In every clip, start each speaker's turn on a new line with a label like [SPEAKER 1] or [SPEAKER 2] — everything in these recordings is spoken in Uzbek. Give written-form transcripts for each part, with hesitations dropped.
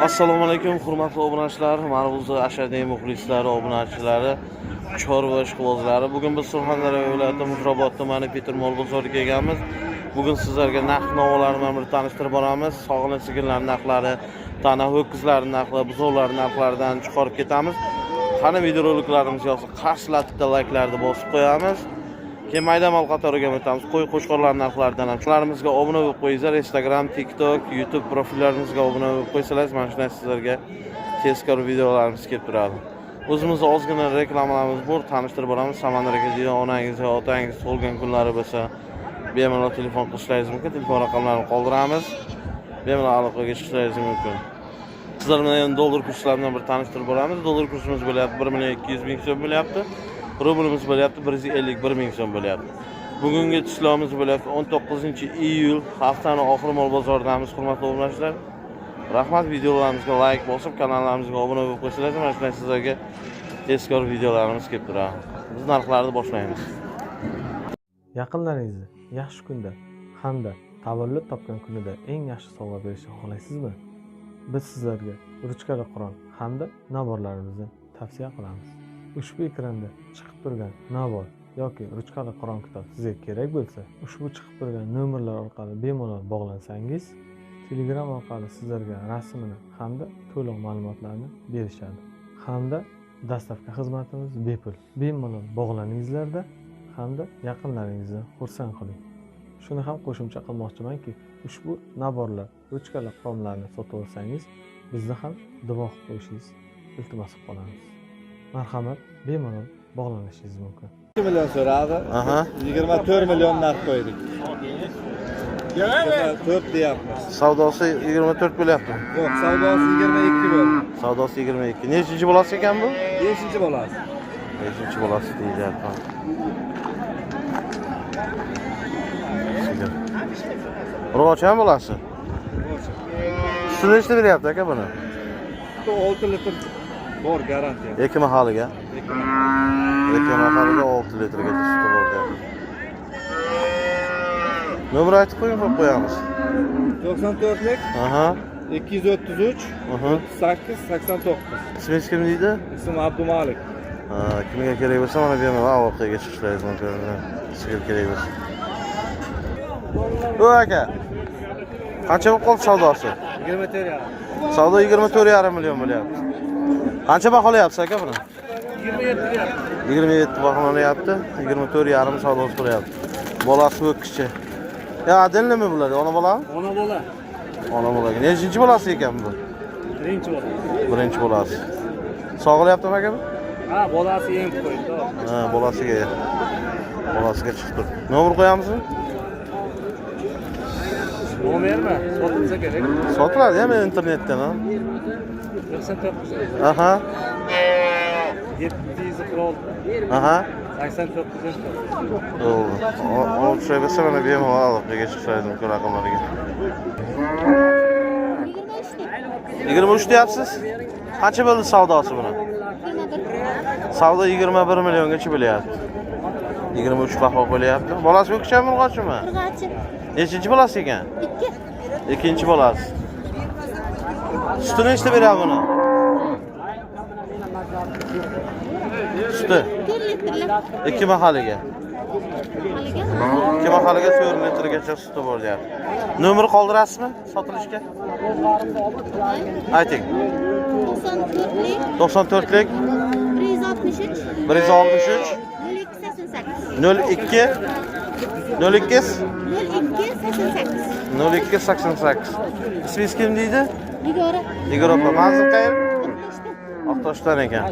[SPEAKER 1] Assalomu alaykum, hurmatli obunachilar, Marg'uzor ashadiy muxlislari, obunachilari, chorva ishqibozlari. Bugun biz Surxondaryo viloyati Muzrabot tumani Peter Mol bozoriga kelganmiz. Bugun sizlarga narx-navolarni bir tanishtirib boramiz. Sog'liq sigirlar narxlari, tana ho'kizlar narxlari, buzoqlar narxlaridan chiqarib ketamiz. Qani videoroliklarimiz yoqsa qarshilatib layklarni bosib qo'yamiz. Keyin mayda-mal qatoriga o'tamiz. Qo'y-qo'shqorlar narxlaridan ham chiqlarimizga obuna bo'lib qo'yinglar. Instagram, TikTok, YouTube profillarimizga obuna bo'lib qo'ysangiz, mana shunday sizlarga tezkor videolarimiz kelib turadi. O'zimizning ozgina reklamalarimiz bor, tanishtirib boramiz. Samandar aka degan onangiz va otangiz tug'ilgan kunlari bo'lsa, bemalol telefon qilishingiz mumkin. Telefon raqamlarini qoldiramiz. Bemalol aloqaga chiqishingiz mumkin. Sizlar bilan dollar kurslarini bir tanishtirib boramiz. Dollar kursimiz bo'lyapti 1.200.000 so'm bo'lyapti. Rublimiz bo'lyapti 151 ming so'm bo'lyapti. Bugungi tushlarimiz bo'lyapti 19-iyul, haftaning oxiri mol bozoridamiz, hurmatli obunachilar. Rahmat, videolarimizga like bosib, kanallarimizga obuna bo'lib qo'ysangiz, mana shunday sizlarga tezkor videolarimiz kelib turadi. Biz narxlarni boshlaymiz.
[SPEAKER 2] Yaqinlaringizni yaxshi kunda hamda tavallud topgan kunida eng yaxshi sovg'a berishni xohlaysizmi? Biz sizlarga ruchkali Qur'on hamda naborlarimizni tavsiya qilamiz. Ushbu ekranda chiqib turgan navor yoki ruchkali Qur'on kitob sizga kerak bo'lsa, ushbu chiqib turgan nomerlar orqali bemalol bog'lansangiz, Telegram orqali sizlarga rasmini hamda to'liq ma'lumotlarni berishadi. Hamda dastavka xizmatimiz bepul. Bemalol bog'laningizlarda hamda yaqinlaringizni xursand qiling. Shuni ham qo'shimcha qilmoqchimanki, ushbu naborlar, ruchkali Qur'onlarni sotib olsangiz, bizni ham duo qilib qo'yishingiz iltimos qilib qolamiz. Marhamat, bemalol bog'lanishingiz mumkin.
[SPEAKER 3] 2 million so'radi. 24 million narx qo'ydik. 4 deyapmiz.
[SPEAKER 1] Savdosi 24 bo'lyapti.
[SPEAKER 3] Yo'q, savdosi 22 bo'ldi.
[SPEAKER 1] Savdosi 22. Nechinchi bo'lasi ekan bu?
[SPEAKER 3] 5-chi bo'ladi.
[SPEAKER 1] 5-chi bo'lasi deyilyapti. Urg'ochi ham bo'lasi. Sutini nechta beryapti aka buni?
[SPEAKER 3] 6 litr bor garantiya.
[SPEAKER 1] Ikki mahaliga. Ikki mahaliga 6 litrgacha suti bor deyapti. Nomer aytib qo'yamiz.
[SPEAKER 3] 94lik. 233 38 89.
[SPEAKER 1] Ismingiz kim deydi?
[SPEAKER 3] Ismim Abdumalik.
[SPEAKER 1] Kimga kerak bo'lsa mana bemalol aloqaga chiqishingiz mumkin. Sizga kerak bo'lsa. O aka. Qancha bo'lib qoldi savdosi?
[SPEAKER 3] 24,5.
[SPEAKER 1] Savdo 24,5 million bo'lyapti. Qancha baholayapsiz aka buni? 27 baholanayapti. 24,5 savdosi bo'lyapti. Bolasi o'kkichi. Ya adenlimi bular? Ona bolami?
[SPEAKER 3] Ona bola.
[SPEAKER 1] Ona bola. Nechinchi bolasi ekan bu?
[SPEAKER 3] Birinchi bola.
[SPEAKER 1] Birinchi bolasi. Sog'layaptimi aka bu?
[SPEAKER 3] Ha, bolasi yem qo'ydi.
[SPEAKER 1] Ha, bolasiga chiqdi. Nomer qo'yamizmi?
[SPEAKER 3] Nomermi? Sotilsa kerak.
[SPEAKER 1] Sotiladi ham internetdan, ha?
[SPEAKER 3] 99.
[SPEAKER 1] Aha.
[SPEAKER 3] 706.
[SPEAKER 1] Aha.
[SPEAKER 3] 89.
[SPEAKER 1] O şey bo'lsa mana bemalol aloqaga chiqishingiz mumkin raqamlariga. 23 deyapsiz? Qancha bo'ldi savdosi buni? Savdo 21 milliongacha bo'lyapti. 23 baho bo'lyapti. Bolasi o'kishami, urg'ochimi?
[SPEAKER 4] Urg'ochi.
[SPEAKER 1] Nechinchi bolasi ekan? 2. Ikkinchi bolasi. Suti nechta beradi buni? Suti
[SPEAKER 4] 4 litrlik.
[SPEAKER 1] 2 mahaliga. 2 mahaliga 4 litrgacha suti bor deyapti. Nomer qoldirasizmi sotilishga? Ayting.
[SPEAKER 4] 94lik.
[SPEAKER 1] 94lik
[SPEAKER 4] 163.
[SPEAKER 1] 163
[SPEAKER 4] 0288.
[SPEAKER 1] 02
[SPEAKER 4] 0288.
[SPEAKER 1] Ismingiz kim deydi?
[SPEAKER 4] Igor
[SPEAKER 1] opa. Manzil qayerda? Oqtoshdan ekan.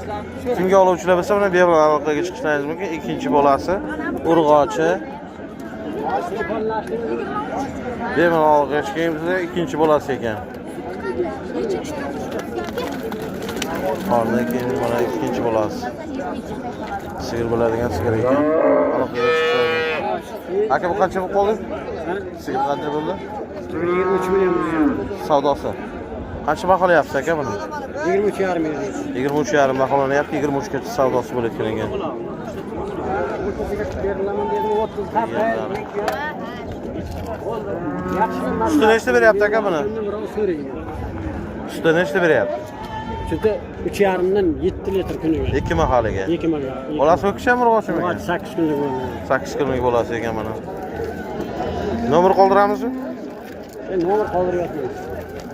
[SPEAKER 1] Kimga oluvchilar bo'lsa, mana bemalol aloqaga chiqishingiz mumkin. Ikkinchi bolasi urg'ochi. Bemalol aloqaga chiqingizda ikkinchi bolasi ekan. Qorni keyin mana ikkinchi bolasi. Sigir bo'ladigan sigir ekan. Aloqaga chiqsangiz. Aka bu qancha bo'lib qoldi? Sigir qancha bo'ldi?
[SPEAKER 3] 23 million.
[SPEAKER 1] Savdosi. Qancha baholayapsiz aka buni?
[SPEAKER 3] 23,5 million.
[SPEAKER 1] 23,5 baholanyapti. 23 gacha savdosi bo'layotgan ekan. Suti nechta beryapti aka buni? Sütü nechta beryapti?
[SPEAKER 5] Sütü 3,5 dan 7 litr kuniga.
[SPEAKER 1] 2 mahaliga.
[SPEAKER 5] 2 manga.
[SPEAKER 1] Bolasi o'kishami, urg'ochimi?
[SPEAKER 5] 8 kunlik bo'ladi.
[SPEAKER 1] 8 kunlik bolasi ekan mana. Nomer qoldiramizmi?
[SPEAKER 5] Nomer qoldiryapmiz.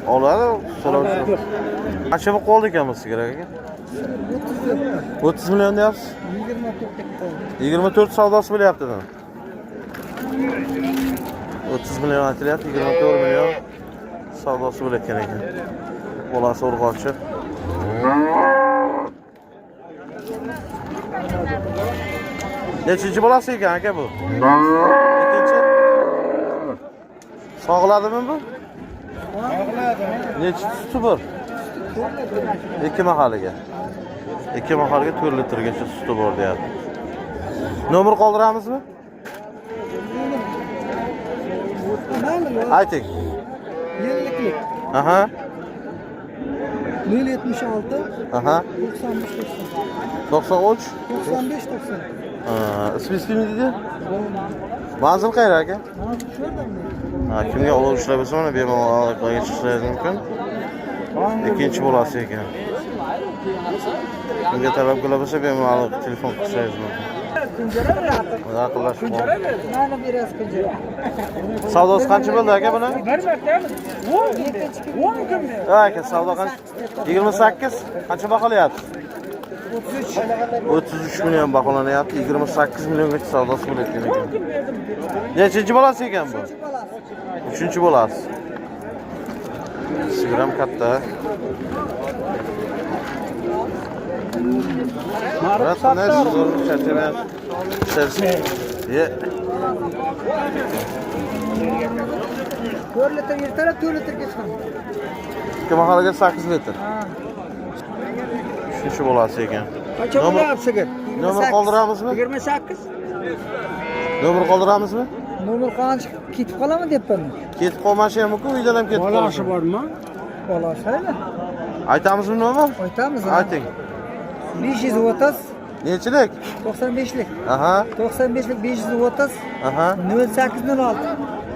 [SPEAKER 1] Oladi, so'rovchi. Qancha bo'lib qoldi ekan bu sigir aka? 30 million deyapsiz? 24 savdosi bo'lyapti-da. 30 million aytilyapti, 24 million savdosi bo'layotgan ekan. Bolasi urg'ochi. Nechinchi bolasi ekan aka bu? Ikkinchi. Sog'ladimi bu? Nechi suti bor? 2 mahaliga. 2 mahaliga 4 litrgacha suti bor deyapti. Nomer qoldiramizmi? Ayting.
[SPEAKER 6] Yilliklik
[SPEAKER 1] Aha.
[SPEAKER 6] 076
[SPEAKER 1] Aha. 93.
[SPEAKER 6] 95 90.
[SPEAKER 1] Ismingiz kim dedi? Manzil qayerda aka? Ha, kimga oluvchilar bo'lsa mana bemalol aloqaga chiqishingiz mumkin. Ikkinchi bolasi ekan. Kimga talab qilib bo'lsa bemalol telefon qilishingiz mumkin. Yaqinlashib qoldi.
[SPEAKER 6] Mana berasiz kunjara.
[SPEAKER 1] Savdosi qancha bo'ldi aka buni? Aka, savdo qancha? 28. Qancha baholayapti? 33 million baholanyapti. 28 milliongacha savdosi bo'layotgan ekan. Nechinchi bolasi ekan bu? 3-chi bolasi. Sigram katta. Ma'ruf Ye.
[SPEAKER 6] 4 litr yirtarib 4 litrga chiqadi.
[SPEAKER 1] Ikki mahalaga 8 litr. 3-chi bolasi ekan.
[SPEAKER 6] Qancha bo'lyapsiz?
[SPEAKER 1] Nomer qoldiramizmi?
[SPEAKER 6] 28.
[SPEAKER 1] Nomer qoldiramizmi?
[SPEAKER 6] Nomer qancha ketib qolaman debman.
[SPEAKER 1] Ketib qolmashi ham mumkin, uydan ham ketib qolishi.
[SPEAKER 5] Bolasi bormi?
[SPEAKER 6] Bolasi ayni.
[SPEAKER 1] Aytamizmi nomer?
[SPEAKER 6] Aytamiz.
[SPEAKER 1] Ayting.
[SPEAKER 6] 530
[SPEAKER 1] Nechilik?
[SPEAKER 6] 95lik.
[SPEAKER 1] Aha.
[SPEAKER 6] 95lik 530
[SPEAKER 1] Aha.
[SPEAKER 6] 0806.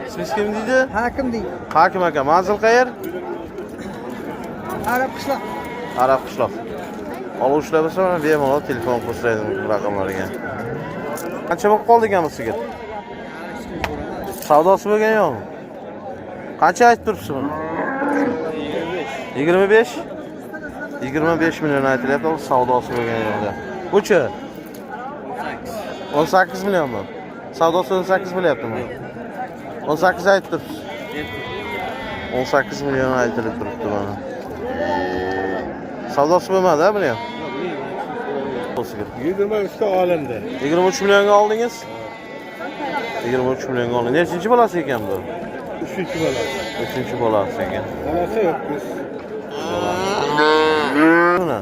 [SPEAKER 1] Siz kim deydi?
[SPEAKER 6] Hakim deydi.
[SPEAKER 1] Hakim aka, manzil qayer?
[SPEAKER 6] Arab qishloq.
[SPEAKER 1] Arab qishloq. Oluvchilar bo'lsa mana bemalol telefon qo'shiladi raqamlariga. Qancha bo'lib qoldi ekan bu sigir? Savdosi bo'lgan yo'qmi? Qancha aytib turibsiz buni? 25. 25 million aytilyapti, u savdosi bo'lgan yo'qda. Buchi? 18 millionmi? Savdosi 18 bo'lyaptimi? 18 aytib turibsiz. 18 million aytilib turibdi mana. Savdosi bo'lmadi-a buni ham?
[SPEAKER 3] 23 ta olindi.
[SPEAKER 1] 23 millionga oldingiz? 23 millionga oldingiz. Nechinchi bolasi ekan bu?
[SPEAKER 3] 3-chi bolasi.
[SPEAKER 1] 3-chi bolasi ekan.
[SPEAKER 3] Bolasi yo'q.
[SPEAKER 1] Buni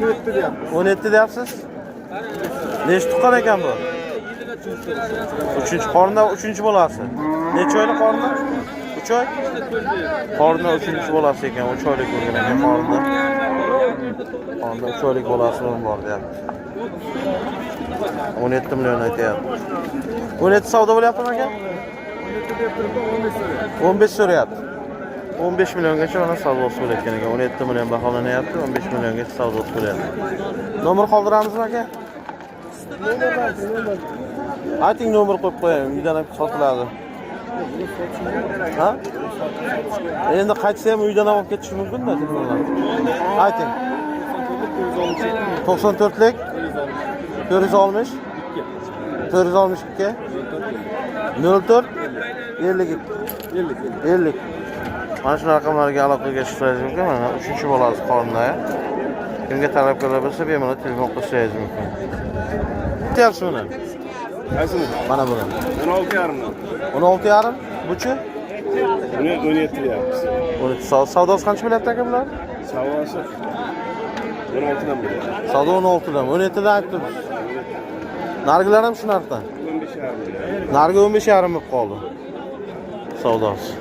[SPEAKER 3] 17 deyapmiz.
[SPEAKER 1] 17 deyapsiz? Nechta tuqqan ekan bu? 3-chi qornida 3-chi bolasi. Necha oylik qornida? 3 oy? Qornida 3-chi bolasi ekan, 3 oylik bo'lgan ekan qornida. Qornida 3 oylik bolasi ham bor deyapti. 17 million aytyapti. 17 savdo bo'lyaptimi aka? 15 so'rayapti. 15 milliongacha mana savdosi bo'layotgan ekan. 17 million baholanyapti, 15 milliongacha savdosi bo'lyapti. Nomer qoldiramizmi aka? Ayting, nomer qo'yib qo'ying, uydan ham sotiladi. Ha? Endi qaytsa ham uydan ham olib ketish mumkin-da telefonlar. Ayting. 94lik 460 462 04 52 50. Mana shu raqamlarga aloqaga chiqishingiz mumkin. Mana 3-chi bolasi qornida. Kimga talab qilsa bo'lsa bemalol telefon qilishingiz mumkin. Aytyapsiz buni?
[SPEAKER 3] Qaysini?
[SPEAKER 1] Mana buni.
[SPEAKER 3] 16,5 dan.
[SPEAKER 1] 16,5? Buchi?
[SPEAKER 3] Buni 17 deyapmiz.
[SPEAKER 1] 17. Savdosi qancha bo'lyapti aka bular?
[SPEAKER 3] Savdosi 16 dan bo'ladi.
[SPEAKER 1] Savdo 16 dan. 17 dan aytdingiz. Nargilar ham shu narxdan.
[SPEAKER 3] 15,5.
[SPEAKER 1] Nargi 15,5 bo'lib qoldi. Savdosi.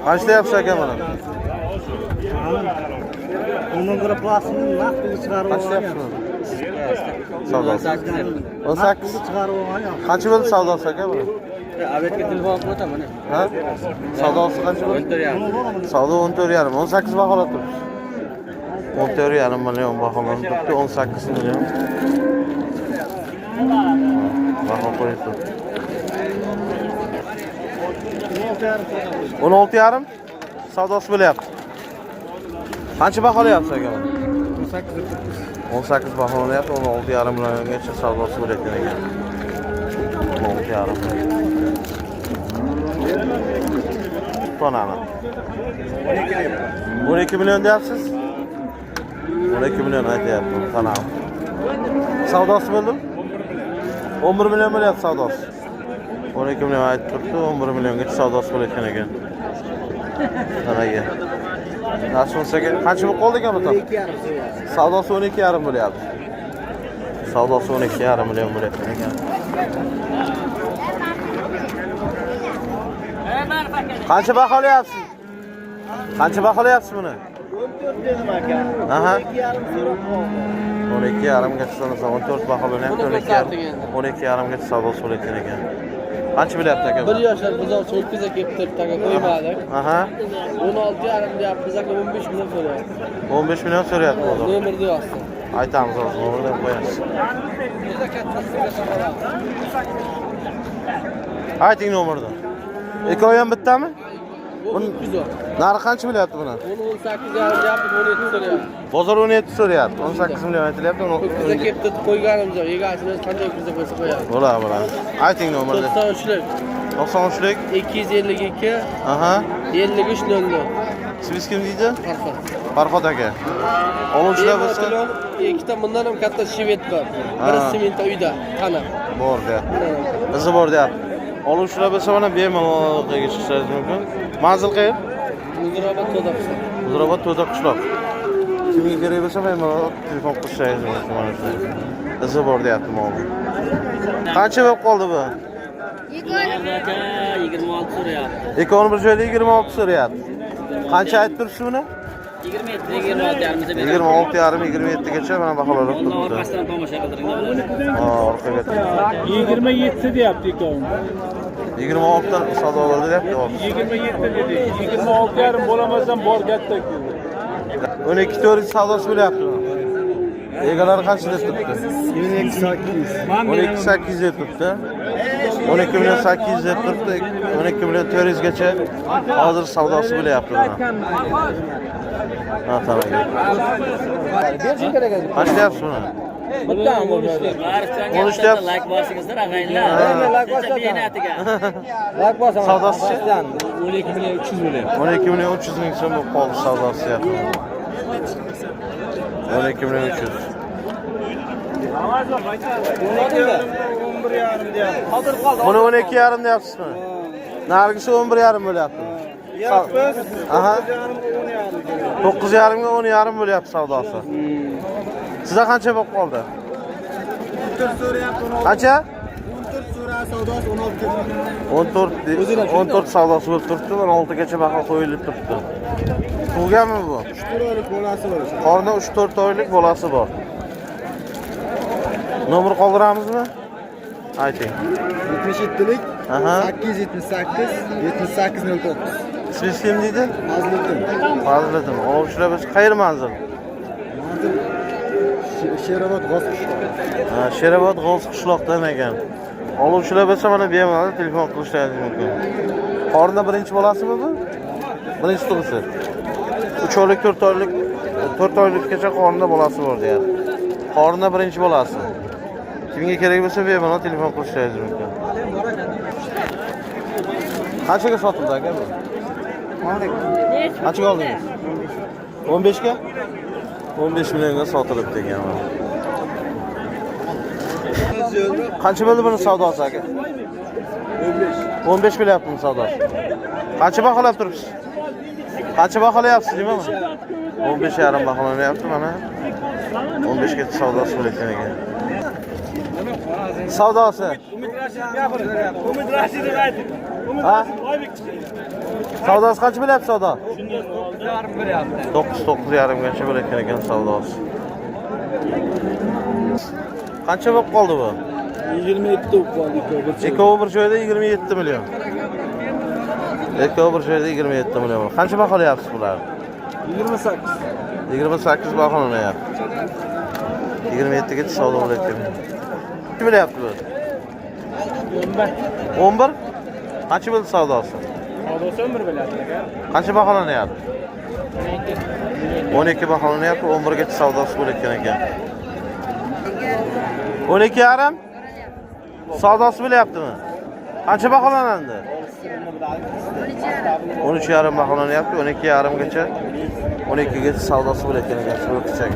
[SPEAKER 1] Qancha deyapsiz aka mana?
[SPEAKER 5] Undan ko'ra plastikni vaqtida chiqarib
[SPEAKER 1] Qancha
[SPEAKER 5] olgan.
[SPEAKER 1] deyapsiz? Savdosi. 18.
[SPEAKER 5] Chiqarib olgan.
[SPEAKER 1] Qancha bo'ldi savdosi aka buni?
[SPEAKER 5] Abetga telefon qilib o'taman.
[SPEAKER 1] Ha? Savdosi qancha bu?
[SPEAKER 5] 14,5.
[SPEAKER 1] Savdo 14,5. 18 baholab turibsiz. 14,5 million baholanib turibdi. 18 million. Baho qo'yibdi. 16,5 savdosi bo'lyapti. Qancha baholayapsiz aka? 18 baholanyapti. 16,5 milliongacha savdosi bo'layotgan ekan. 16,5. Tonami. 12 million deyapsiz? 12 million aytyapti. Tonami. Savdosi bo'ldimi? 11 million bo'lyapti savdosi. 12 million aytib turibdi, 11 milliongacha savdosi bo'layotgan ekan. Qanaqa? Nasonsaga qancha bo'lib qoldi ekan bu tam?
[SPEAKER 6] 12,5.
[SPEAKER 1] Savdosi 12,5 bo'lyapti. Savdosi 12,5 million bo'layotgan ekan. Qancha baholayapsiz? Qancha baholayapsiz buni?
[SPEAKER 6] 14 dedim aka.
[SPEAKER 1] Aha.
[SPEAKER 6] 12,5 so'rab qoldim.
[SPEAKER 1] 12,5 gacha sanasa 14 baholanyapti. 12,5 gacha savdosi bo'layotgan ekan. Qancha bo'lyapti aka?
[SPEAKER 7] 1 yoshlar bozorchi o'tkaza kelib turibdi aka qo'ymadik.
[SPEAKER 1] Aha.
[SPEAKER 7] 16,5 deyapmiz aka 15 million so'rayapti.
[SPEAKER 1] 15 million so'rayapti bozor.
[SPEAKER 7] Nomerda yozsin.
[SPEAKER 1] Aytamiz hozir nomerdan qo'yamiz. Ayting nomerdan. Ikkovi ham bittami? Narxi qancha bo'lyapti buni?
[SPEAKER 7] 18,5 deyapmiz 17 so'rayapti.
[SPEAKER 1] Bozor 17 so'rayapti. 18 million aytilyapti.
[SPEAKER 7] O'tkaza kelib turibdi qo'yganimiz yo'q. Egasini qanday o'tkaza qo'ysa qo'yadi.
[SPEAKER 1] Bo'ladi. Ayting nomerdan.
[SPEAKER 7] 93lik
[SPEAKER 1] 93lik.
[SPEAKER 7] 252
[SPEAKER 1] Aha.
[SPEAKER 7] 5300.
[SPEAKER 1] Siz kim deydi?
[SPEAKER 7] Farqi.
[SPEAKER 1] Farhod aka. Oluvchilar bo'lsa
[SPEAKER 7] ikkita bundan ham katta shivet bor. Biri sementa uyda, tana.
[SPEAKER 1] bor deyapti. Bizi bor deyapti. Oluvchilar bo'lsa mana bemalol aloqaga chiqishingiz mumkin. Manzil qayer?
[SPEAKER 7] Muzrabot To'daqishloq.
[SPEAKER 1] Muzrabot To'da qishloq. Kimga kerak bo'lsa bemalol telefon qilishingiz mumkin mana shu. Bizi bor deyapti ma'lum. Qancha bo'lib qoldi bu?
[SPEAKER 7] 26 so'rayapti.
[SPEAKER 1] Ekoni bir joyda 26 so'rayapti. Qancha aytib turibsiz buni?
[SPEAKER 7] 27
[SPEAKER 1] 27 gacha mana baholanib turibdi.
[SPEAKER 7] orqasidan tomosha qildiring.
[SPEAKER 1] Orqaga.
[SPEAKER 5] 27 deyapti ikkovi.
[SPEAKER 1] 26 dan savdo bo'ldi deyapti.
[SPEAKER 5] 27 dedi. 26,5 bo'lamasam bor katta.
[SPEAKER 1] 12 to'rt savdosi bo'lyapti. Egalari qancha deb turibdi? 12,800 deb turibdi. 12 million 800 deb turibdi. 12 million 400 gacha hozir savdosi bo'lyapti buni. Ha, tamam.
[SPEAKER 6] Bersin kerak edi.
[SPEAKER 1] Qancha deyapsiz buni?
[SPEAKER 7] Bittami bo'ladi?
[SPEAKER 1] Konuştyapsiz.
[SPEAKER 7] Like bosingizlar ag'aylar.
[SPEAKER 6] Like bosaman. Like bosaman.
[SPEAKER 1] Savdosi
[SPEAKER 7] 12 million 300 bo'lyapti.
[SPEAKER 1] 12 million 300 ming so'm bo'lib qoldi savdosi yapti. 12 million 300. Buni 12,5 deyapsizmi? Nargisi 11,5 bo'lyapti. Aha. 9,5 ga 10,5 bo'lyapti savdosi. Sizda qancha bo'lib qoldi?
[SPEAKER 6] 14 so'rayapti.
[SPEAKER 1] Qancha?
[SPEAKER 6] 14 so'ra savdosi 16
[SPEAKER 1] 14 savdosi bo'lib turibdi. 16 gacha baho qo'yilib turibdi. Tug'ganmi bu?
[SPEAKER 6] 3 oylik bolasi bor.
[SPEAKER 1] Qorni 3-4 oylik bolasi bor. Nomer qoldiramizmi? Ayting.
[SPEAKER 6] 77lik
[SPEAKER 1] Aha.
[SPEAKER 6] 878 7809.
[SPEAKER 1] Siz kim deydi?
[SPEAKER 6] Azliddin.
[SPEAKER 1] Fazliddin. Oluvchilar biz qayer manzil?
[SPEAKER 6] Manzil Sherobod G'ozqishloq.
[SPEAKER 1] Ha, Sherobod G'ozqishloqdan ekan. Oluvchilar bo'lsa mana bemalol telefon qilishingiz mumkin. Qorni birinchi bolasimi bu? Birinchi tug'isi. 3 oylik, 4 oylikgacha qornida bolasi bor deyapti. Qornida birinchi bolasi. Kimga kerak bo'lsa bemalol telefon qilishingiz mumkin. Qanchaga sotildi aka bu? Qanchaga oldingiz? 15 ga? 15 millionga sotilibdi ekan. Qancha bo'ldi buni savdosi aka? 15 bo'lyapti savdosi. Qancha baholab turibsiz? Qancha baholayapsiz deyman? 15,5 baholanyapti mana. 15 ga savdosi bo'layotgan ekan. Savdosi.
[SPEAKER 5] Umid Rashidov aytdi.
[SPEAKER 1] Ha? Savdosi qancha bo'lyapti savdo? 9,5 gacha bo'layotgan ekan savdosi. Qancha bo'lib qoldi bu?
[SPEAKER 3] 27 qoldi
[SPEAKER 1] Ikkovi bir joyda 27 million. Ikkovi bir joyda 27 million. Qancha baholayapsiz bularni?
[SPEAKER 3] 28.
[SPEAKER 1] 28 baholanyapti. 27 ga savdo bo'layotgan. Kim bilyapti bu? 11. Qancha bo'ldi savdosi?
[SPEAKER 5] Savdosi 11 bo'ladi aka.
[SPEAKER 1] Qancha baholanyapti? 12 baholanyapti, 11 gacha savdosi bo'layotgan ekan. 12,5? Savdosi bo'layaptimi? Qancha baholanadi? 13,5 baholanyapti, 12,5 gacha. 12 gacha savdosi bo'layotgan ekan, shu kichik.